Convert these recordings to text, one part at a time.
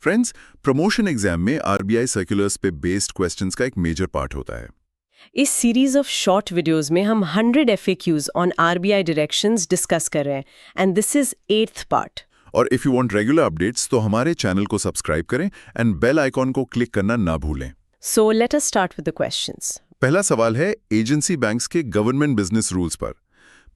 Friends, promotion exam में RBI circulars पे based questions का एक मेजर पार्ट होता है। इस सीरीज ऑफ शॉर्ट वीडियोस में हम 100 FAQs on RBI directions discuss कर रहे हैं and this is 8th part. और if you want regular updates तो हमारे चैनल को सब्सक्राइब करें एंड बेल आइकॉन को क्लिक करना ना भूलें। So let us start with the questions. पहला सवाल है एजेंसी बैंक्स के गवर्नमेंट बिजनेस रूल्स पर।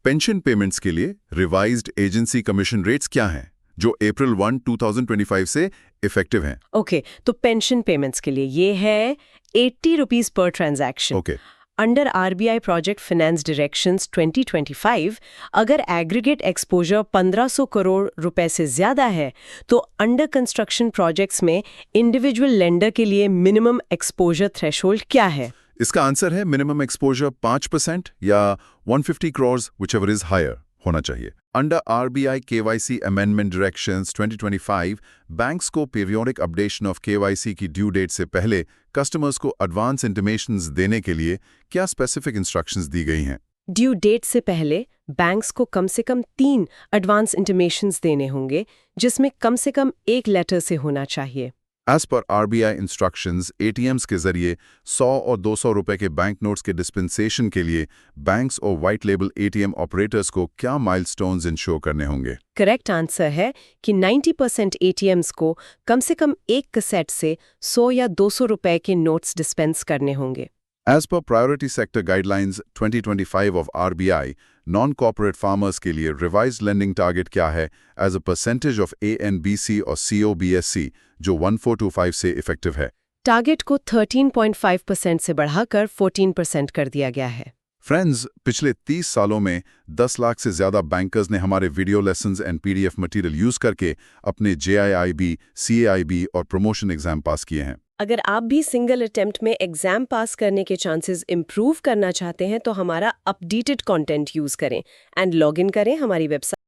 पेंशन पेमेंट्स के लिए रिवाइज्ड एजेंसी कमीशन रेट्स क्या हैं, जो अप्रैल 1, 2025 से इफेक्टिव हैं? ओके, तो पेंशन पेमेंट्स के लिए ये है 80 rupees per transaction. Okay. Under RBI project finance directions 2025 अगर एग्रीगेट एक्सपोजर 1500 करोड़ रुपए से ज्यादा है तो अंडर कंस्ट्रक्शन प्रोजेक्ट्स में इंडिविजुअल लेंडर के लिए मिनिमम एक्सपोजर थ्रेशोल्ड क्या है? इसका आंसर है मिनिमम एक्सपोजर 5% या 150 crores, whichever is higher होना चाहिए। Under RBI KYC amendment directions 2025 banks को पीरियोडिक अपडेशन ऑफ केवाईसी की ड्यू डेट से पहले कस्टमर्स को एडवांस इंटीमेशंस देने के लिए क्या स्पेसिफिक इंस्ट्रक्शंस दी गई हैं? ड्यू डेट से पहले बैंक्स को कम से कम 3 एडवांस इंटीमेशंस देने होंगे, जिसमें कम से कम एक लेटर से होना चाहिए। As per RBI instructions ATMs के जरिए 100 और 200 रुपए के बैंक नोट्स के डिस्पेंसेशन के लिए बैंक्स और व्हाइट लेबल एटीएम ऑपरेटर्स को क्या माइलस्टोन्स इंश्योर करने होंगे? करेक्ट आंसर है कि 90% एटीएम्स को कम से कम एक कैसेट से 100 या 200 रुपए के नोट्स डिस्पेंस करने होंगे। As per Priority Sector Guidelines 2025 of RBI, non-corporate farmers के लिए revised lending target क्या है as a percentage of ANBC और COBSC जो 1425 से effective है? टारगेट को 13.5% से बढ़ाकर 14% कर दिया गया है। फ्रेंड्स, पिछले 30 सालों में 10 लाख से ज्यादा बैंकर्स ने हमारे video lessons and PDF material use करके अपने JIIB, CAIB और प्रमोशन एग्जाम पास किए हैं। अगर आप भी सिंगल अटेम्प्ट में एग्जाम पास करने के चांसेस इंप्रूव करना चाहते हैं तो हमारा अपडेटेड कंटेंट यूज करें एंड लॉग इन करें हमारी वेबसाइट